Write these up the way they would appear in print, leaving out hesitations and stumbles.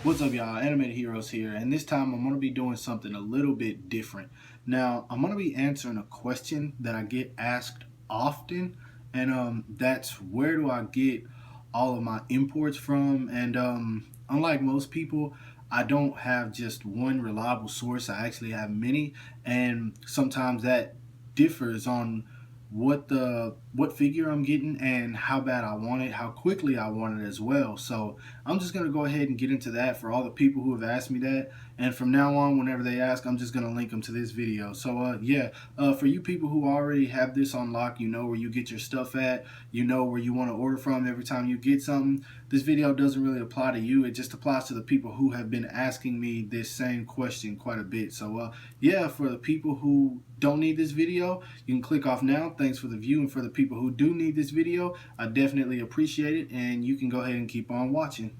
What's up, y'all? Animated Heroes here, and this time I'm going to be doing something a little bit different. Now, I'm going to be answering a question that I get asked often, and that's where do I get all of my imports from? And unlike most people, I don't have just one reliable source. I actually have many, and sometimes that differs on what figure I'm getting and how bad I want it, how quickly I want it as well. So I'm just gonna go ahead and get into that for all the people who have asked me that. And from now on, whenever they ask, I'm just gonna link them to this video. So for you people who already have this on lock, you know where you get your stuff at, you know where you want to order from every time you get something. This video doesn't really apply to you. It just applies to the people who have been asking me this same question quite a bit. So for the people who don't need this video, you can click off now. Thanks for the view. And for the people who do need this video, I definitely appreciate it, and you can go ahead and keep on watching.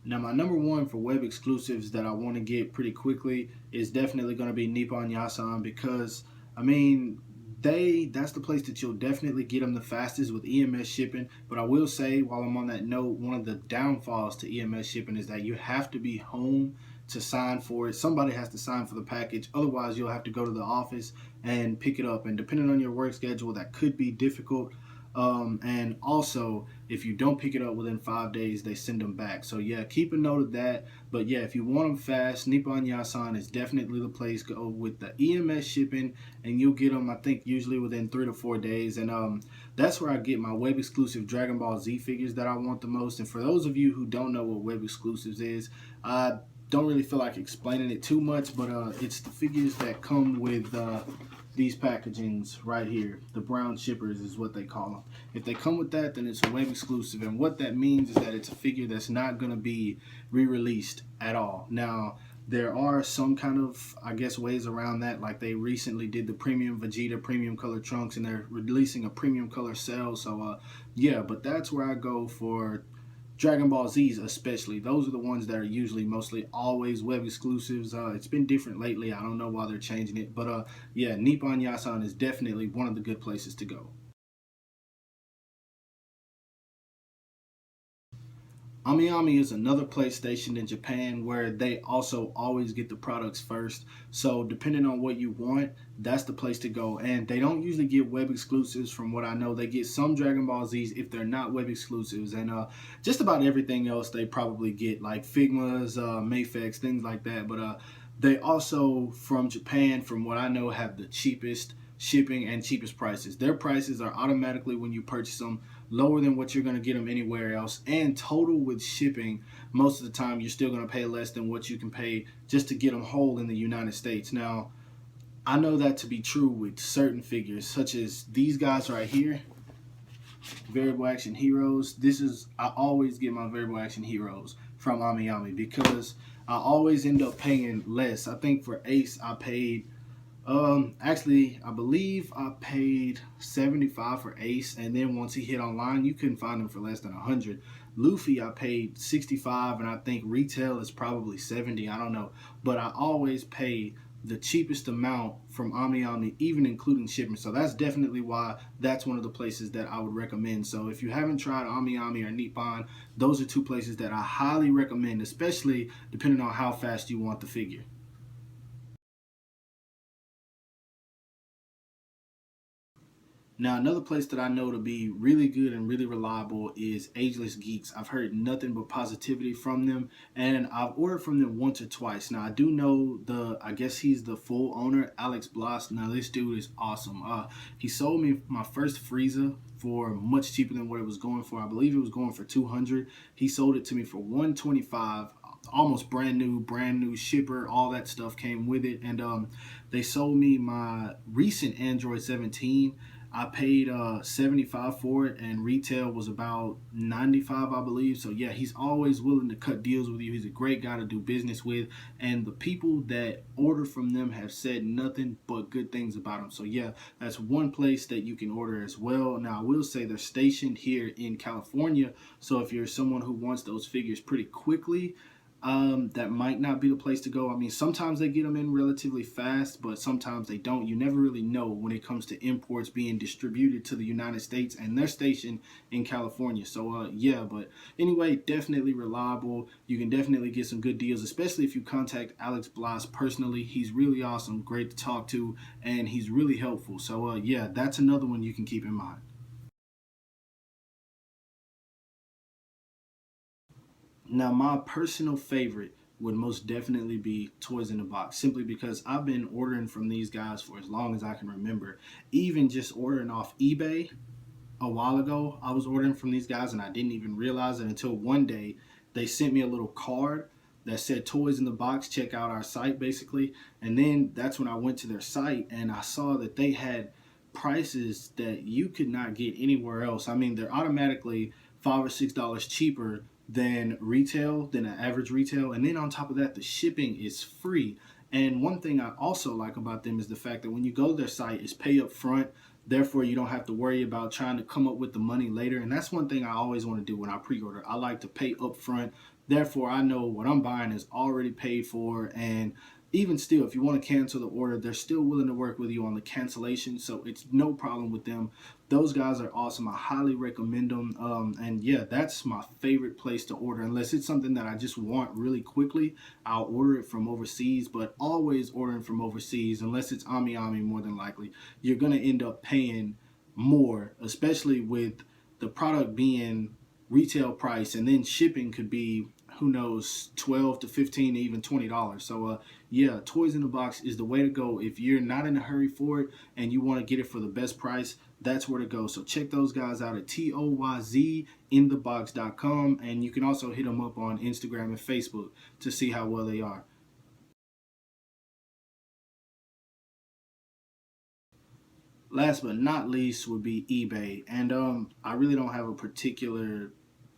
Now, my number one for web exclusives that I want to get pretty quickly is definitely going to be Nippon Yasan, because I mean, that's the place that you'll definitely get them the fastest with EMS shipping. But I will say, while I'm on that note, one of the downfalls to EMS shipping is that you have to be home to sign for it. Somebody has to sign for the package, otherwise you'll have to go to the office and pick it up, and depending on your work schedule, that could be difficult. And also, if you don't pick it up within 5 days, they send them back. So yeah, keep a note of that. But yeah, if you want them fast, Nippon Yasan is definitely the place. Go with the EMS shipping, and you'll get them, I think, usually within 3 to 4 days. And that's where I get my web exclusive Dragon Ball Z figures that I want the most. And for those of you who don't know what web exclusives is, I don't really feel like explaining it too much, but it's the figures that come with these packagings right here. The brown shippers is what they call them. If they come with that, then it's a web exclusive, and what that means is that it's a figure that's not going to be re-released at all. Now, there are some kind of, I guess, ways around that. Like, they recently did the premium Vegeta premium color trunks, and they're releasing a premium color cell. So yeah, but that's where I go for Dragon Ball Zs, especially. Those are the ones that are usually mostly always web exclusives. It's been different lately. I don't know why they're changing it. But yeah, Nippon Yasan is definitely one of the good places to go. AmiAmi is another place stationed in Japan where they also always get the products first. So depending on what you want, that's the place to go. And they don't usually get web exclusives from what I know. They get some Dragon Ball Zs if they're not web exclusives. And just about everything else they probably get, like Figmas, Mafex, things like that. But they also, from Japan, from what I know, have the cheapest shipping and cheapest prices. Their prices are automatically, when you purchase them, lower than what you're going to get them anywhere else. And total with shipping, most of the time you're still going to pay less than what you can pay just to get them whole in the United States. Now, I know that to be true with certain figures, such as these guys right here, Variable Action Heroes. I always get my Variable Action Heroes from AmiAmi because I always end up paying less. I think for Ace I paid actually, I believe I paid $75 for Ace, and then once he hit online, you couldn't find him for less than $100. Luffy, I paid $65, and I think retail is probably $70. I don't know, but I always pay the cheapest amount from AmiAmi, even including shipping. So that's definitely why that's one of the places that I would recommend. So if you haven't tried AmiAmi or Nippon, those are two places that I highly recommend, especially depending on how fast you want the figure. Now, another place that I know to be really good and really reliable is Ageless Geeks. I've heard nothing but positivity from them, and I've ordered from them once or twice. Now, I do know I guess he's the full owner, Alex Bloss. Now, this dude is awesome. He sold me my first Frieza for much cheaper than what it was going for. I believe it was going for $200. He sold it to me for $125. Almost brand new shipper, all that stuff came with it. And they sold me my recent Android 17. I paid $75 for it, and retail was about $95, I believe. So yeah, he's always willing to cut deals with you. He's a great guy to do business with, and the people that order from them have said nothing but good things about him. So yeah, that's one place that you can order as well. Now, I will say they're stationed here in California, so if you're someone who wants those figures pretty quickly, that might not be the place to go. I mean, sometimes they get them in relatively fast, but sometimes they don't. You never really know when it comes to imports being distributed to the United States, and they're stationed in California. So, yeah, but anyway, definitely reliable. You can definitely get some good deals, especially if you contact Alex Blas personally. He's really awesome, great to talk to, and he's really helpful. So, yeah, that's another one you can keep in mind. Now, my personal favorite would most definitely be Toys in the Box, simply because I've been ordering from these guys for as long as I can remember. Even just ordering off eBay a while ago, I was ordering from these guys and I didn't even realize it until one day they sent me a little card that said Toys in the Box, check out our site basically. And then that's when I went to their site and I saw that they had prices that you could not get anywhere else. I mean, they're automatically $5 or $6 cheaper than retail, than an average retail. And then on top of that, the shipping is free. And one thing I also like about them is the fact that when you go to their site, it's pay up front. Therefore, you don't have to worry about trying to come up with the money later. And that's one thing I always want to do when I pre-order. I like to pay up front. Therefore, I know what I'm buying is already paid for. And even still, if you want to cancel the order, they're still willing to work with you on the cancellation. So it's no problem with them. Those guys are awesome. I highly recommend them. And yeah, that's my favorite place to order. Unless it's something that I just want really quickly, I'll order it from overseas. But always ordering from overseas, unless it's Ami Ami, more than likely, you're going to end up paying more, especially with the product being retail price, and then shipping could be, who knows, 12 to 15 to even $20. So yeah, Toys in the Box is the way to go if you're not in a hurry for it and you want to get it for the best price. That's where to go. So check those guys out at toyzinthebox.com, and you can also hit them up on Instagram and Facebook to see how well they are. Last but not least would be eBay, and I really don't have a particular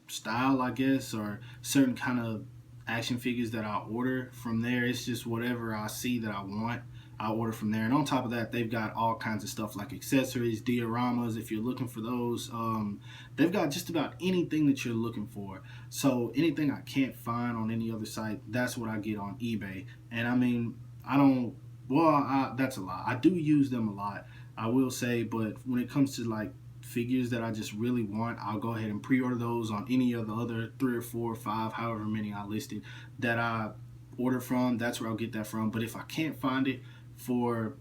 style, I guess, or certain kind of action figures that I order from there. It's just whatever I see that I want, I order from there. And on top of that, they've got all kinds of stuff like accessories, dioramas. If you're looking for those, they've got just about anything that you're looking for. So anything I can't find on any other site, that's what I get on eBay. And I mean, I don't. Well, that's a lot. I do use them a lot, I will say, but when it comes to like figures that I just really want, I'll go ahead and pre-order those on any of the other three or four or five, however many I listed, that I order from. That's where I'll get that from. But if I can't find it for,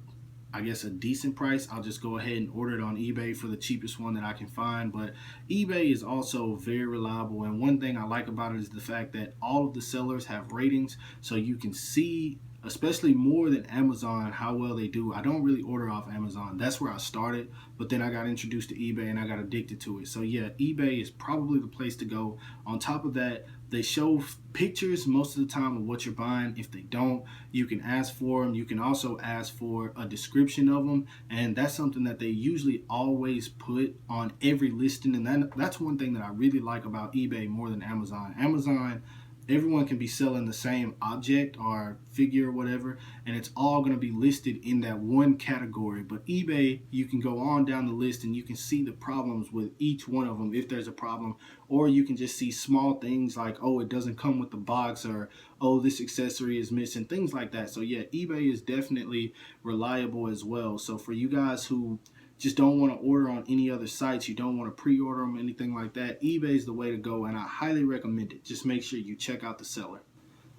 I guess, a decent price, I'll just go ahead and order it on eBay for the cheapest one that I can find. But eBay is also very reliable, and one thing I like about it is the fact that all of the sellers have ratings, so you can see, especially more than Amazon, how well they do. I don't really order off Amazon. That's where I started, but then I got introduced to eBay and I got addicted to it. So yeah, eBay is probably the place to go. On top of that, they show pictures most of the time of what you're buying. If they don't, you can ask for them. You can also ask for a description of them, and that's something that they usually always put on every listing. And that's one thing that I really like about eBay more than Amazon. Amazon, everyone can be selling the same object or figure or whatever, and it's all going to be listed in that one category. But eBay, you can go on down the list and you can see the problems with each one of them if there's a problem, or you can just see small things like, oh, it doesn't come with the box, or oh, this accessory is missing, things like that. So yeah, eBay is definitely reliable as well. So for you guys who just don't want to order on any other sites, you don't want to pre-order them, anything like that, eBay is the way to go, and I highly recommend it. Just make sure you check out the seller.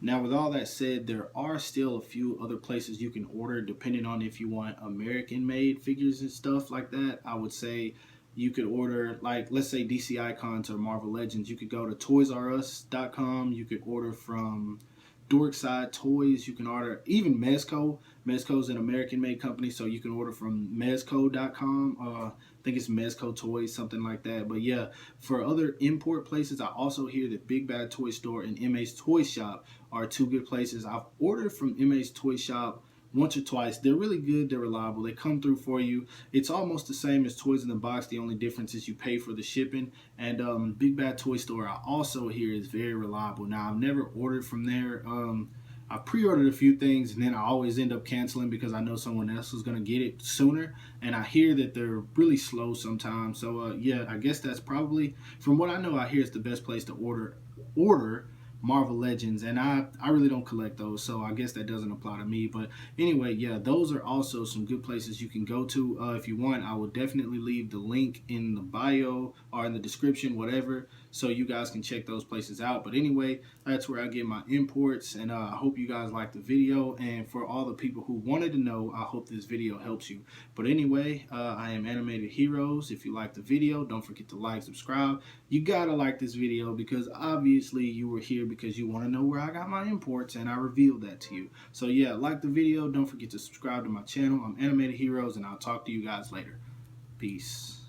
Now, with all that said, there are still a few other places you can order depending on if you want American made figures and stuff like that. I would say you could order, like, let's say DC Icons or Marvel Legends. You could go to toysrus.com. You could order from Dorkside Toys. You can order even Mezco. Mezco is an American made company, so you can order from mezco.com. I think it's Mezco Toys, something like that. But yeah, for other import places, I also hear that Big Bad Toy Store and MA's Toy Shop are two good places. I've ordered from MA's Toy Shop once or twice. They're really good. They're reliable. They come through for you. It's almost the same as Toys in the Box. The only difference is you pay for the shipping. And Big Bad Toy Store, I also hear, is very reliable. Now, I've never ordered from there. I pre-ordered a few things and then I always end up canceling because I know someone else is going to get it sooner, and I hear that they're really slow sometimes. So yeah, I guess that's probably, from what I know, I hear it's the best place to order. Marvel Legends, and I really don't collect those, so I guess that doesn't apply to me. But anyway, yeah, those are also some good places you can go to. If you want, I will definitely leave the link in the bio or in the description, whatever, so you guys can check those places out. But anyway, that's where I get my imports, and I hope you guys liked the video. And for all the people who wanted to know, I hope this video helps you. But anyway, I am Animated Heroes. If you liked the video, don't forget to like, subscribe. You gotta like this video because obviously you were here because you want to know where I got my imports, and I revealed that to you. So yeah, like the video. Don't forget to subscribe to my channel. I'm Animated Heroes, and I'll talk to you guys later. Peace.